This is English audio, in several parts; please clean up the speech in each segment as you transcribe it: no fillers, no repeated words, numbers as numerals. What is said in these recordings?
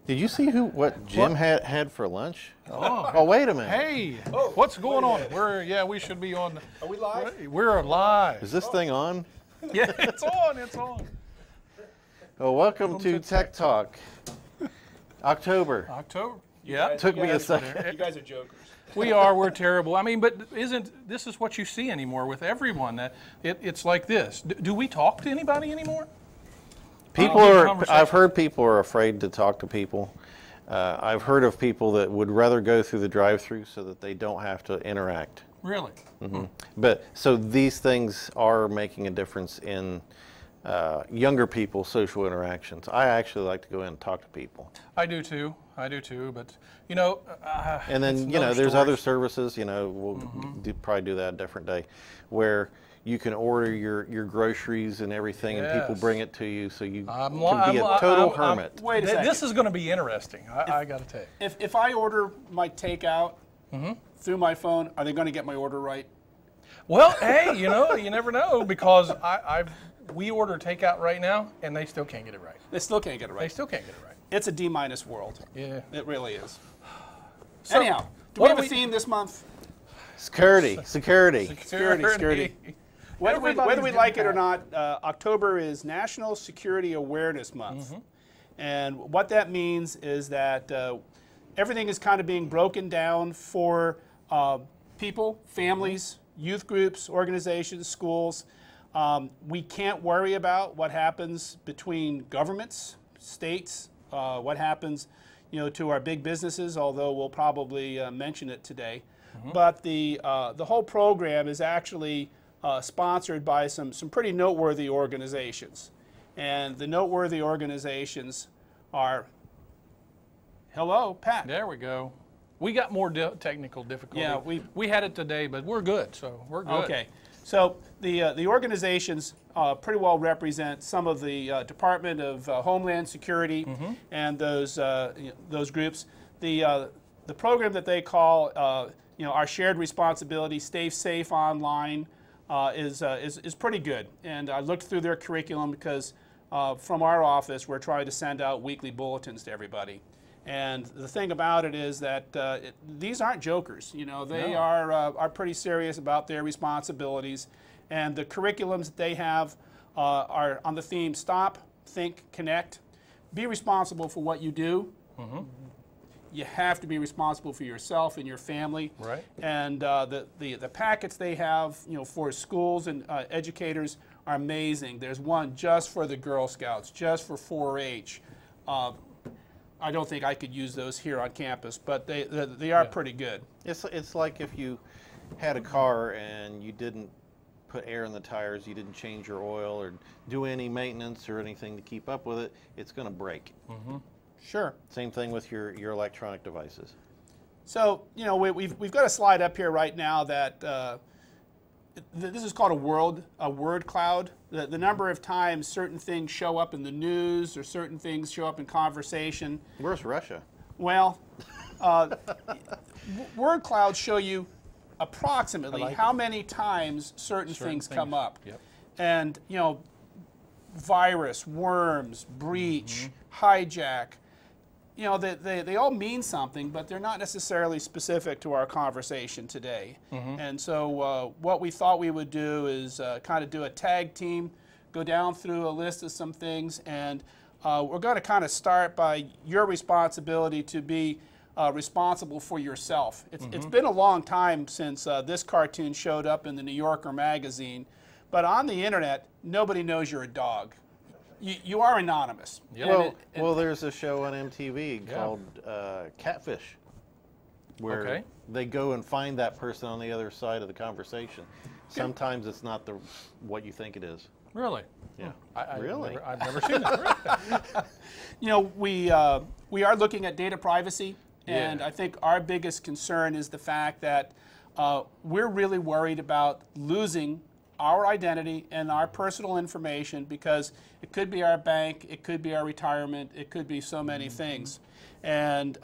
Did you see what Jim had for lunch? Oh, Oh, wait a minute. hey, what's going on? We should be on. Are we live? We're live. Is this thing on? Yeah, it's on. It's on. Well, welcome to Tech Talk. October. October. Yeah. Took me a second. You guys are jokers. We are. We're terrible. I mean, but this is what you see anymore with everyone? That it's like this. Do we talk to anybody anymore? I've heard people are afraid to talk to people. I've heard of people that would rather go through the drive-through so that they don't have to interact. Really? Mm-hmm. But so these things are making a difference in younger people's social interactions. I actually like to go in and talk to people. I do too. But and then there's other services. We'll probably do that a different day, where you can order your groceries and everything, and people bring it to you, so you can be a total hermit. Wait a second. This is going to be interesting. I got to tell you. If I order my takeout through my phone, are they going to get my order right? Well, hey, you never know, because we order takeout right now, and they still can't get it right. They still can't get it They right. still can't get it right. It's a D- world. Yeah. It really is. So, Anyhow, do we have a theme this month? Security. Security. Whether Everybody's we getting like it or hacked. not, October is National Security Awareness Month. And what that means is that everything is kind of being broken down for people, families, youth groups, organizations, schools. We can't worry about what happens between governments, states, what happens to our big businesses, although we'll probably mention it today. But the whole program is actually sponsored by some pretty noteworthy organizations. And the noteworthy organizations are, hello, Pat. There we go. We got more technical difficulty. Yeah, we had it today, but we're good, so we're good. Okay. So the organizations pretty well represent some of the Department of Homeland Security and those groups. The program that they call our shared responsibility, Stay Safe Online, is pretty good. And I looked through their curriculum because from our office we're trying to send out weekly bulletins to everybody. And the thing about it is that these aren't jokers. They are pretty serious about their responsibilities. And the curriculums that they have are on the theme Stop, Think, Connect. Be responsible for what you do. You have to be responsible for yourself and your family. Right. And the packets they have for schools and educators are amazing. There's one just for the Girl Scouts, just for 4-H. I don't think I could use those here on campus, but they are pretty good. It's like if you had a car and you didn't put air in the tires, you didn't change your oil or do any maintenance or anything to keep up with it, it's going to break. Sure. Same thing with your electronic devices. So we've got a slide up here right now that this is called a word cloud. The number of times certain things show up in the news or certain things show up in conversation. Where's Russia? Well, word clouds show you approximately how many times certain things come up. Yep. And virus, worms, breach, hijack, they all mean something, but they're not necessarily specific to our conversation today. And so what we thought we would do is kind of do a tag team, go down through a list of some things, and we're going to kind of start by your responsibility to be responsible for yourself. It's been a long time since this cartoon showed up in the New Yorker magazine, but on the internet, nobody knows you're a dog. You are anonymous. Yep. Well, there's a show on MTV called Catfish, where they go and find that person on the other side of the conversation. Sometimes it's not what you think it is. Really? Yeah. Really? I've never seen that. We are looking at data privacy, and I think our biggest concern is the fact that we're really worried about losing our identity and our personal information, because it could be our bank, it could be our retirement, it could be so many things. And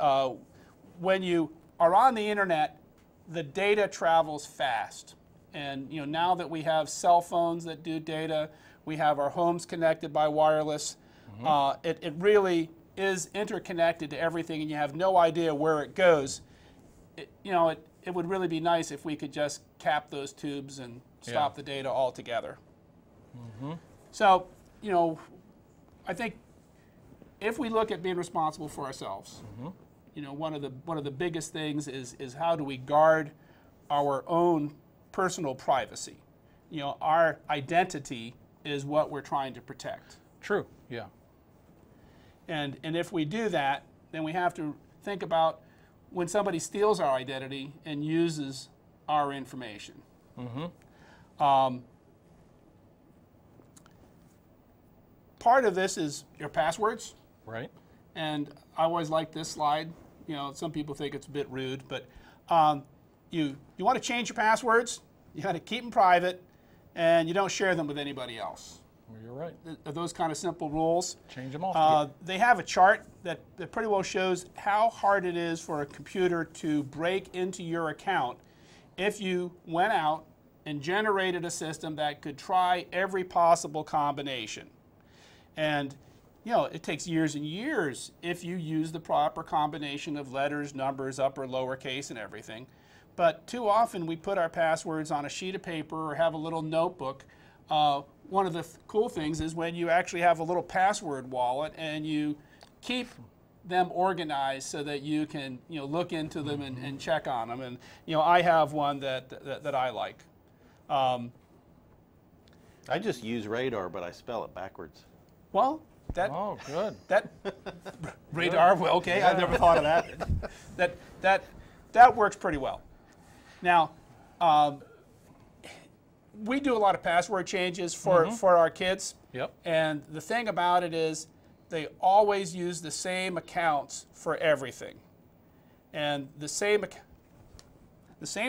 when you are on the internet, the data travels fast. And now that we have cell phones that do data, we have our homes connected by wireless, it really is interconnected to everything and you have no idea where it goes, it would really be nice if we could just cap those tubes and stop the data altogether. So, I think if we look at being responsible for ourselves, one of the biggest things is how do we guard our own personal privacy. Our identity is what we're trying to protect. True, yeah. And if we do that, then we have to think about when somebody steals our identity and uses our information. Part of this is your passwords. Right. And I always like this slide. Some people think it's a bit rude, but you want to change your passwords, you got to keep them private, and you don't share them with anybody else. Well, you're right. Those kind of simple rules. Change them off. They have a chart that pretty well shows how hard it is for a computer to break into your account if you went out and generated a system that could try every possible combination. And it takes years and years if you use the proper combination of letters, numbers, upper, lowercase, and everything. But too often we put our passwords on a sheet of paper or have a little notebook. One of the cool things is when you actually have a little password wallet and you keep them organized so that you can look into them and check on them. And I have one that I like. I just use Radar, but I spell it backwards. Well, oh, good. That Radar. Well, okay, I never thought of that. That works pretty well. Now, we do a lot of password changes for our kids. Yep. And the thing about it is they always use the same accounts for everything. And the same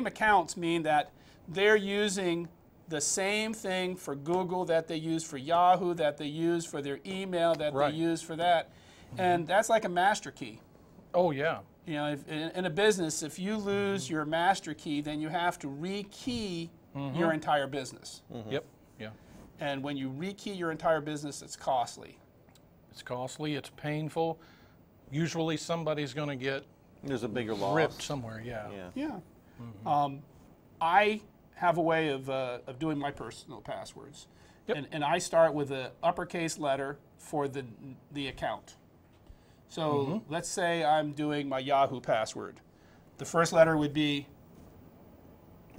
accounts mean that they're using the same thing for Google that they use for Yahoo, that they use for their email, that they use for that. And that's like a master key. Oh, yeah. In a business, if you lose your master key, then you have to rekey your entire business. Yep, yeah. And when you rekey your entire business, it's costly. It's costly, it's painful. Usually somebody's going to get There's a bigger loss. ripped somewhere, yeah. I have a way of doing my personal passwords. Yep. And I start with an uppercase letter for the account. So let's say I'm doing my Yahoo password. The first letter would be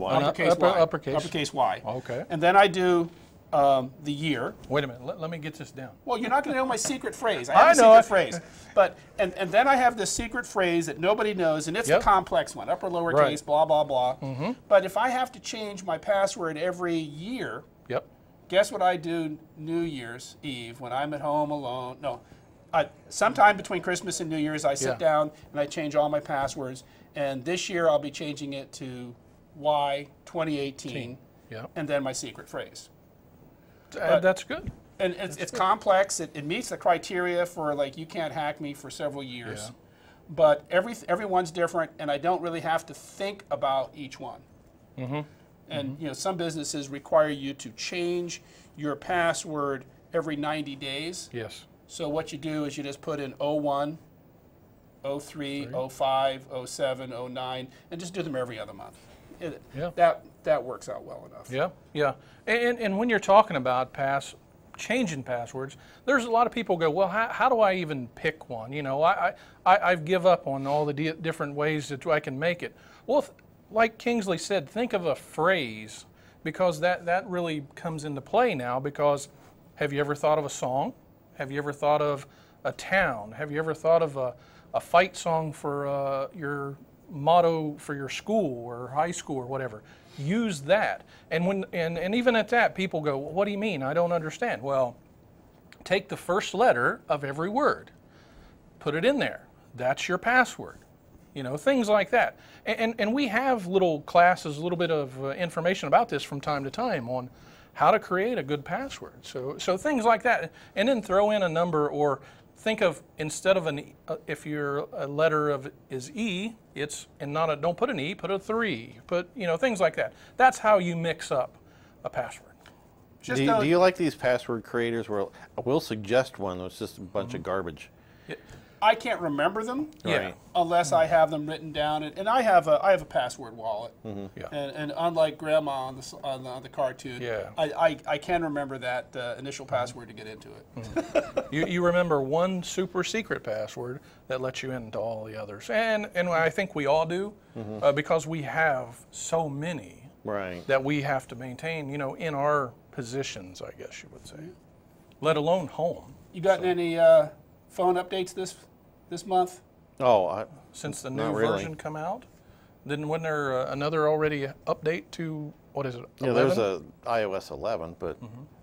uppercase Y. Uppercase Y. Okay. And then I do the year. Wait a minute, let me get this down. Well, you're not going to know my secret phrase. I have a secret phrase. But, and then I have this secret phrase that nobody knows, and it's a complex one, upper, lowercase, blah, blah, blah. But if I have to change my password every year, guess what I do New Year's Eve when I'm at home alone? No, sometime between Christmas and New Year's, I sit down and I change all my passwords. And this year I'll be changing it to Y 2018, and then my secret phrase. That's good. And it's complex. It meets the criteria for you can't hack me for several years. Yeah. But everyone's different, and I don't really have to think about each one. And some businesses require you to change your password every 90 days. Yes. So what you do is you just put in 01, 03, 05, 07, 09, and just do them every other month. That works out well enough. Yeah, yeah. And when you're talking about changing passwords, there's a lot of people go, well, how do I even pick one? I give up on all the different ways that I can make it. Well, like Kingsley said, think of a phrase, because that really comes into play now. Because have you ever thought of a song? Have you ever thought of a town? Have you ever thought of a fight song for your motto for your school or high school or whatever? Use that. And even at that, people go, well, what do you mean? I don't understand. Well, take the first letter of every word, put it in there. That's your password. Things like that. And we have little classes, a little bit of information about this from time to time on how to create a good password. So things like that. And then throw in a number, or think of, instead of if your letter is E, don't put an E, put a 3, put, things like that. That's how you mix up a password. Do you like these password creators where I will suggest one that's just a bunch of garbage? I can't remember them Right. unless I have them written down, and I have a password wallet. Yeah. And unlike Grandma on the cartoon, Yeah. I can remember that initial password to get into it. You remember one super secret password that lets you into all the others, and I think we all do, because we have so many Right. that we have to maintain, in our positions, I guess you would say, let alone home. You gotten any phone updates this month? Oh, Since the Not new really. version come out, wasn't there another already update to, what is it, 11? yeah, there's a iOS 11, but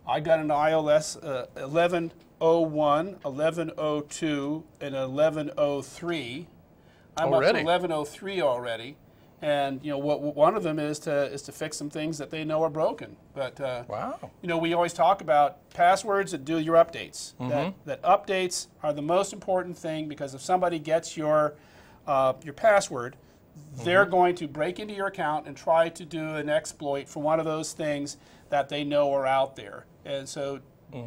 I got an iOS 11.01, 11.02, and 11.03. I'm Already? up to 11.03 already, and one of them is to fix some things that they know are broken. But Wow. we always talk about passwords that do your updates. That updates are the most important thing, because if somebody gets your password, they're going to break into your account and try to do an exploit for one of those things that they know are out there. And so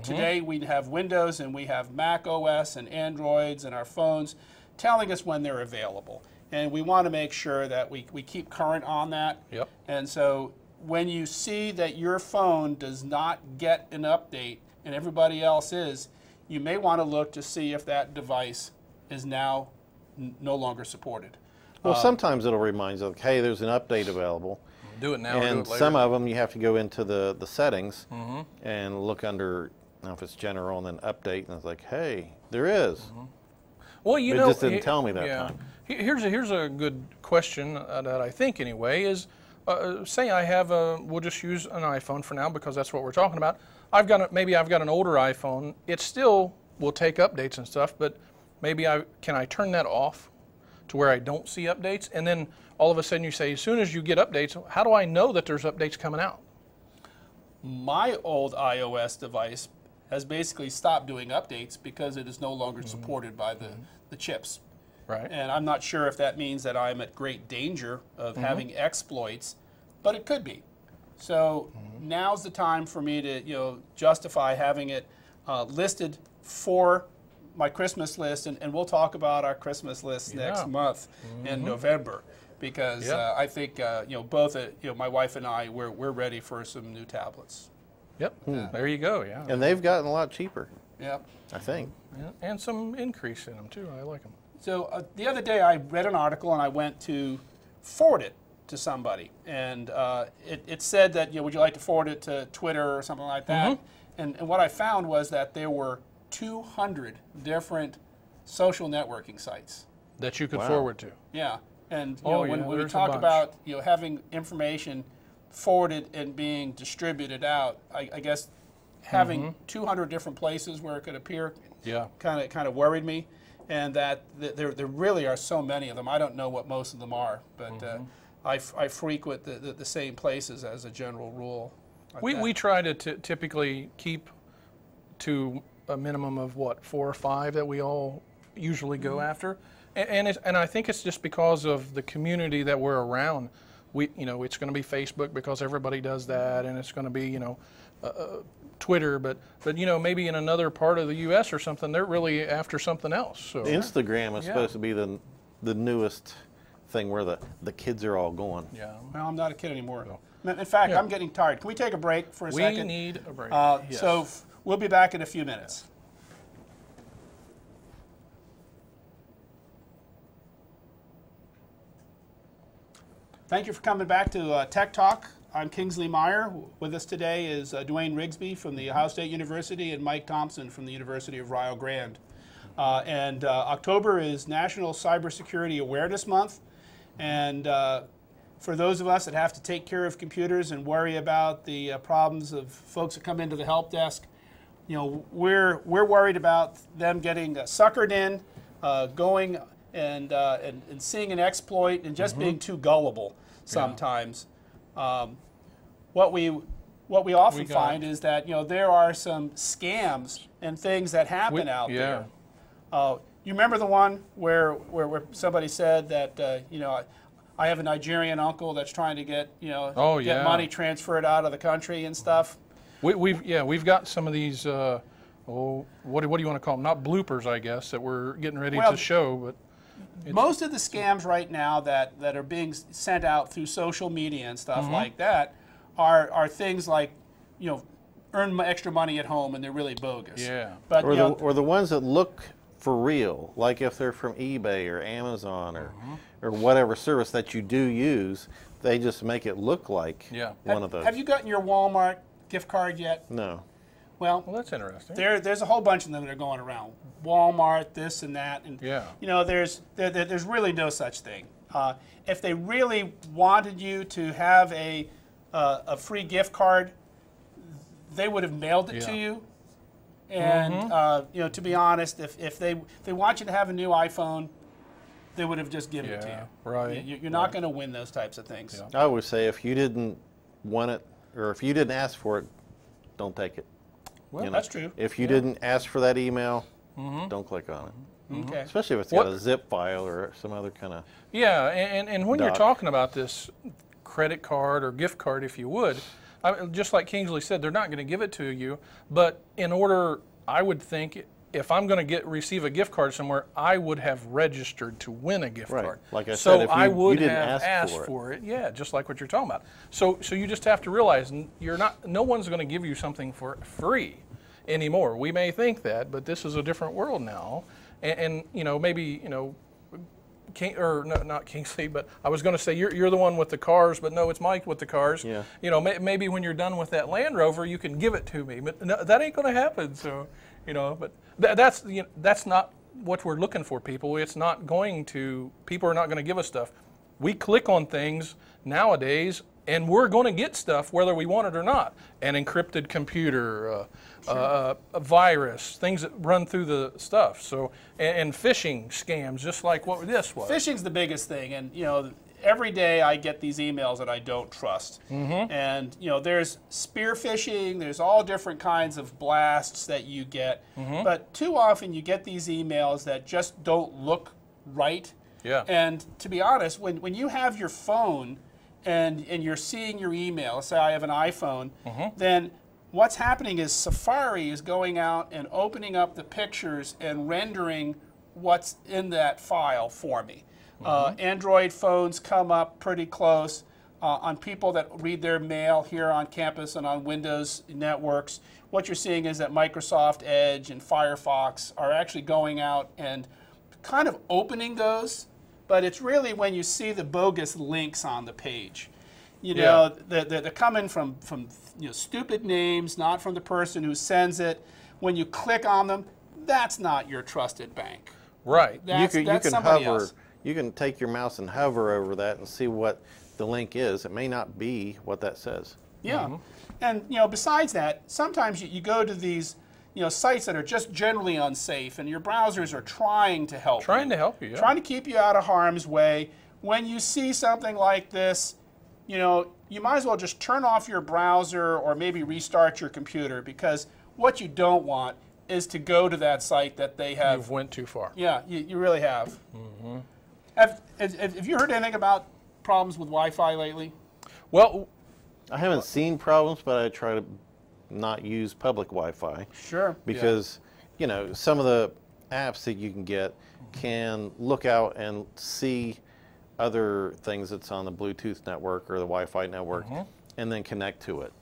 today we have Windows and we have Mac OS and Androids and our phones telling us when they're available. And we want to make sure that we keep current on that. Yep. And so when you see that your phone does not get an update and everybody else is, you may want to look to see if that device is now no longer supported. well, sometimes it'll remind you, like, hey, there's an update available. Do it now or do And it later. some of them you have to go into the settings and look under, I don't know if it's general and then update, and it's like, hey, there is. Well, It just didn't tell me that time. Here's a good question that I think anyway is, say I have we'll just use an iPhone for now because that's what we're talking about. Maybe I've got an older iPhone. It still will take updates and stuff, but maybe can I turn that off to where I don't see updates? And then all of a sudden you say, as soon as you get updates, how do I know that there's updates coming out? My old iOS device has basically stopped doing updates because it is no longer supported by the chips. Right. And I'm not sure if that means that I'm at great danger of having exploits, but it could be. So now's the time for me to justify having it listed for my Christmas list, and we'll talk about our Christmas list next month in November, because I think both my wife and I we're ready for some new tablets. Yep. There you go. Yeah. And they've gotten a lot cheaper, Yep. I think. And some increase in them too. I like them. So the other day I read an article and I went to forward it to somebody, and it said that would you like to forward it to Twitter or something like that? And what I found was that there were 200 different social networking sites That you could Wow. forward to. Yeah, and when we there's a talk bunch. about having information forwarded and being distributed out, I guess having 200 different places where it could appear Yeah. kind of worried me, and that there really are so many of them. I don't know what most of them are, but I frequent the same places as a general rule. Like that. We try to typically keep to a minimum of 4 or 5 that we all usually go after, and I think it's just because of the community that we're around. It's going to be Facebook because everybody does that, and it's going to be Twitter, but maybe in another part of the U.S. or something, they're really after something else. So Instagram is supposed to be the newest thing where the kids are all going. yeah, Well, I'm not a kid anymore. In fact, I'm getting tired. Can we take a break for a we second? need a break. Yes. So we'll be back in a few minutes. Thank you for coming back to Tech Talk. I'm Kingsley Meyer. With us today is Dwayne Rigsby from The Ohio State University and Mike Thompson from the University of Rio Grande. October is National Cybersecurity Awareness Month. And for those of us that have to take care of computers and worry about the problems of folks that come into the help desk, we're worried about them getting suckered in, going and seeing an exploit and just being too gullible sometimes. What we often find is that there are some scams and things that happen out there. You remember the one where somebody said that I have a Nigerian uncle that's trying to get get money transferred out of the country and stuff. We've got some of these what do you want to call them? Not bloopers, I guess, that we're getting ready to show, but. Most of the scams right now that are being sent out through social media and stuff like that are things like, earn extra money at home, and they're really bogus. Yeah. But, or the ones that look for real, like if they're from eBay or Amazon or whatever service that you do use, they just make it look like one of those. Have you gotten your Walmart gift card yet? No. Well, that's interesting. There's a whole bunch of them that are going around. Walmart, this and that, and there's really no such thing. If they really wanted you to have a free gift card, they would have mailed it to you. And to be honest, if they want you to have a new iPhone, they would have just given it to you. Right. You're not going to win those types of things. I would say if you didn't want it, or if you didn't ask for it, don't take it. Well, that's true. If you didn't ask for that email, don't click on it. Okay. Especially if it's got a zip file or some other kind of. Yeah, and when you're talking about this credit card or gift card, if you would, just like Kingsley said, they're not going to give it to you. But in order, I would think, if I'm going to receive a gift card somewhere, I would have registered to win a gift card. Like I so said, if I would you didn't have asked for it. Yeah, just like what you're talking about. So you just have to realize no one's going to give you something for free anymore. We may think that, but this is a different world now. And maybe not Kingsley, but I was going to say you're the one with the cars, but no, it's Mike with the cars. Yeah. Maybe when you're done with that Land Rover, you can give it to me. But no, that ain't going to happen. So, but that's not what we're looking for, people. It's not going to. People are not going to give us stuff. We click on things nowadays, and we're going to get stuff whether we want it or not. An encrypted computer, a virus, things that run through the stuff. So, and phishing scams, just like what this was. Phishing's the biggest thing, and every day I get these emails that I don't trust. And there's spear phishing, there's all different kinds of blasts that you get. But too often you get these emails that just don't look right. Yeah. And to be honest, when you have your phone and you're seeing your email, say I have an iPhone, then what's happening is Safari is going out and opening up the pictures and rendering what's in that file for me. Android phones come up pretty close. On people that read their mail here on campus and on Windows networks, what you're seeing is that Microsoft Edge and Firefox are actually going out and kind of opening those, but it's really when you see the bogus links on the page. They're coming from stupid names, not from the person who sends it. When you click on them, that's not your trusted bank. Right. That's you can somebody hover. else. You can take your mouse and hover over that and see what the link is. It may not be what that says. Yeah. And besides that, sometimes you go to these sites that are just generally unsafe, and your browsers are trying to help you. Trying to help you, yeah. Trying to keep you out of harm's way. When you see something like this, you might as well just turn off your browser or maybe restart your computer, because what you don't want is to go to that site that they have. You've went too far. Yeah, you really have. Have you heard anything about problems with Wi-Fi lately? Well, I haven't seen problems, but I try to not use public Wi-Fi. Sure. Because, some of the apps that you can get can look out and see other things that's on the Bluetooth network or the Wi-Fi network and then connect to it.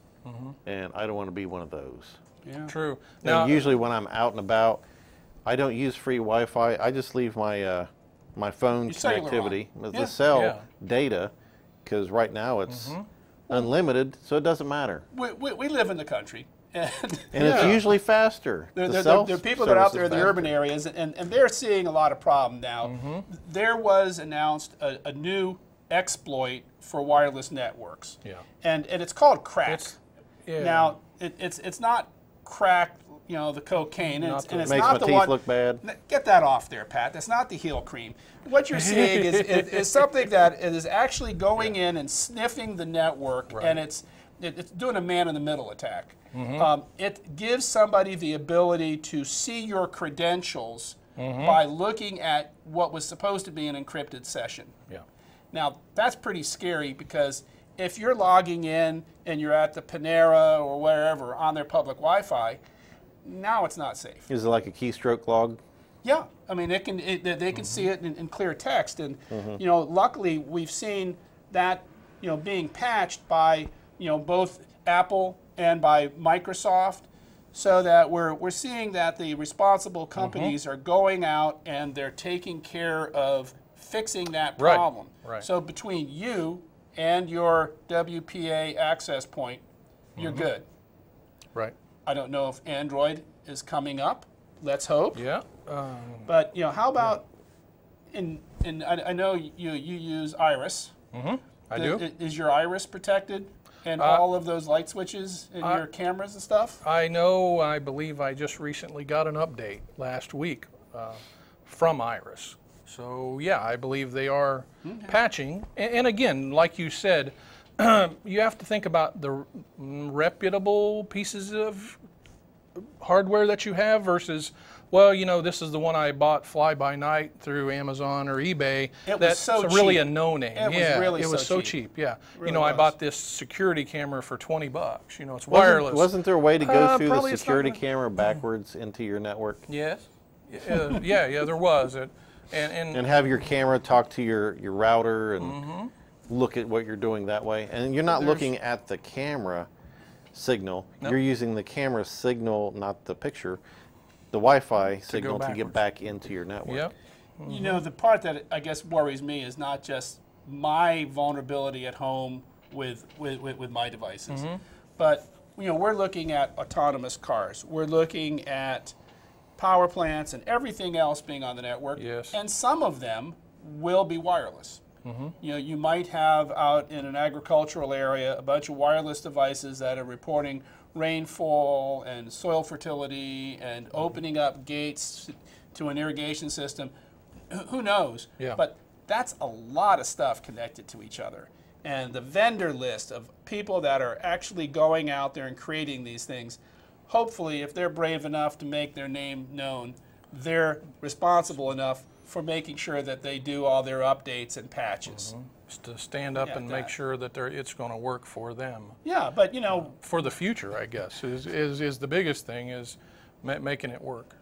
And I don't want to be one of those. Yeah. True. Now, usually when I'm out and about, I don't use free Wi-Fi. I just leave my my phone connectivity, the cell data, because right now it's unlimited, so it doesn't matter. We live in the country. And it's usually faster. There are people that are out there in the urban areas, and they're seeing a lot of problem now. There was announced a new exploit for wireless networks. Yeah. And it's called crack. Now, it's not crack, the cocaine, and it's makes not my the teeth one. look bad. Get that off there, Pat. That's not the heel cream. What you're seeing is something that is actually going in and sniffing the network, and it's doing a man-in-the-middle attack. It gives somebody the ability to see your credentials by looking at what was supposed to be an encrypted session. Yeah. Now, that's pretty scary, because if you're logging in and you're at the Panera or wherever on their public Wi-Fi, now it's not safe. Is it like a keystroke log? Yeah, I mean, they can see it in clear text, and you know, luckily we've seen that, you know, being patched by, you know, both Apple and by Microsoft, so that we're seeing that the responsible companies are going out and they're taking care of fixing that problem. Right. So between you and your WPA access point, you're good. Right. I don't know if Android is coming up. Let's hope. Yeah. But you know, how about I know you use Iris. I do. Is your Iris protected? And all of those light switches in your cameras and stuff? I believe I just recently got an update last week from Iris. So yeah, I believe they are patching. And again, like you said, you have to think about the reputable pieces of hardware that you have versus, well, you know, this is the one I bought fly by night through Amazon or eBay. That's so really cheap. a no-name. It was so cheap. Yeah, Really you know, I was. bought this security camera for $20. You know, it's wireless. Wasn't there a way to go through the probably it's not security gonna- camera backwards into your network Yes. Yeah, there was. and have your camera talk to your router and look at what you're doing that way? And you're not looking at the camera signal. Nope. You're using the camera signal, not the picture, the Wi-Fi signal to get backwards. back into your network. Yep. You know, the part that I guess worries me is not just my vulnerability at home with my devices, but you know, we're looking at autonomous cars. We're looking at power plants and everything else being on the network. Yes. And some of them will be wireless. You know, you might have out in an agricultural area a bunch of wireless devices that are reporting rainfall and soil fertility and opening up gates to an irrigation system. Who knows? Yeah. But that's a lot of stuff connected to each other. And the vendor list of people that are actually going out there and creating these things, hopefully, if they're brave enough to make their name known, they're responsible enough for making sure that they do all their updates and patches. Just to stand up and make sure that it's going to work for them. Yeah, but you know, For the future, I guess, is the biggest thing is making it work.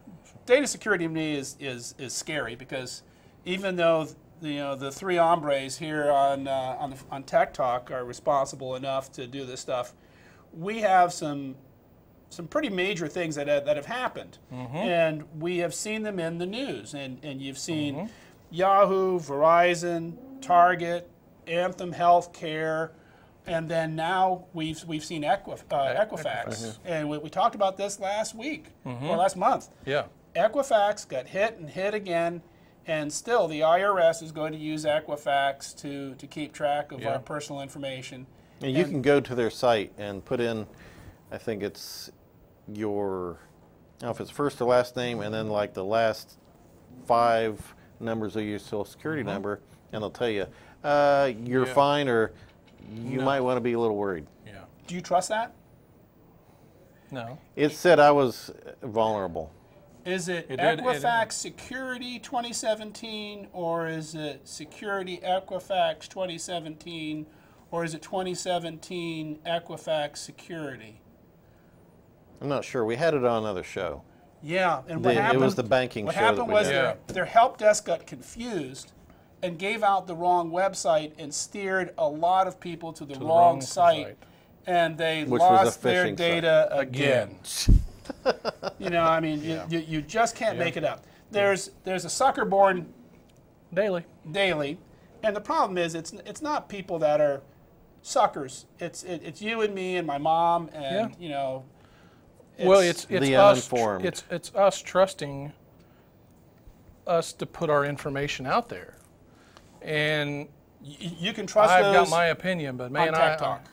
data security to me is scary, because even though the three hombres here on Tech Talk are responsible enough to do this stuff, we have some pretty major things that have happened, and we have seen them in the news, and you've seen Yahoo, Verizon, Target, Anthem Healthcare, and then now we've seen Equifax, and we talked about this last week or last month. Yeah. Equifax got hit and hit again, and still the IRS is going to use Equifax to keep track of our personal information. And you can go to their site and put in, I think it's your, I don't know if it's first or last name, and then like the last 5 numbers of your social security number, and they'll tell you, you're fine, or you might want to be a little worried. Yeah. Do you trust that? No. It said I was vulnerable. Is it did- Equifax Security 2017, or is it Security Equifax 2017, or is it 2017 Equifax Security? I'm not sure. We had it on another show. Yeah, and what happened? It was the banking What show that happened we was did. their help desk got confused and gave out the wrong website and steered a lot of people to the wrong site, and they Which was a lost their phishing data site. again. You know, I mean, you just can't make it up. There's a sucker born Daily. daily, and the problem is it's not people that are suckers. It's you and me and my mom, and you know. Well, it's the us. uninformed. It's us trusting us to put our information out there, and you can trust I've those got my opinion, but man, Tech Talk.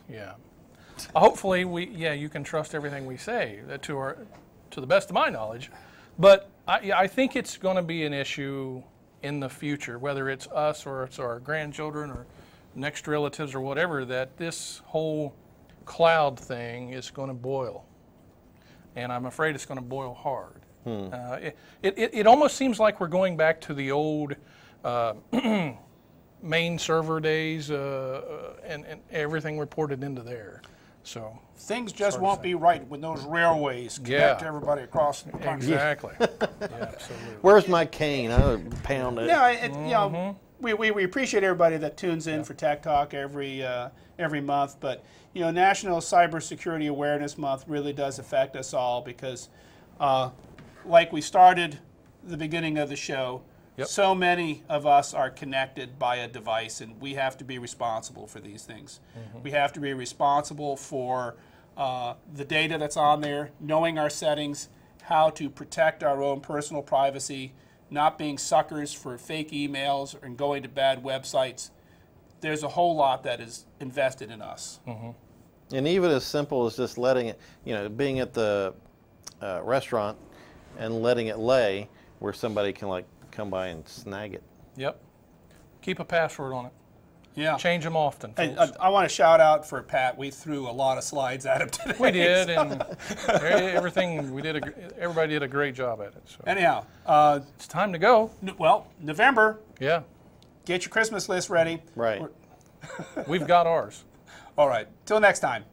Hopefully, you can trust everything we say to the best of my knowledge, but I think it's going to be an issue in the future, whether it's us or it's our grandchildren or next relatives or whatever, that this whole cloud thing is going to boil. And I'm afraid it's going to boil hard. It almost seems like we're going back to the old main server days and everything reported into there. So things just won't be right when those railways connect everybody across the country. Exactly. Yeah, absolutely. Where's my cane? I would pound it. No, you know, we appreciate everybody that tunes in for Tech Talk every month, but you know, National Cybersecurity Awareness Month really does affect us all because, like we started the beginning of the show, so many of us are connected by a device, and we have to be responsible for these things. We have to be responsible for the data that's on there, knowing our settings, how to protect our own personal privacy, not being suckers for fake emails and going to bad websites. There's a whole lot that is invested in us. And even as simple as just letting it, you know, being at the restaurant and letting it lay where somebody can like come by and snag it. Yep. Keep a password on it. Yeah. Change them often, folks. Hey, I want to shout out for Pat. We threw a lot of slides at him today. We did, and everything we did. Everybody did a great job at it. So. Anyhow, it's time to go. Well, November. Yeah. Get your Christmas list ready. Right. We've got ours. All right. Till next time.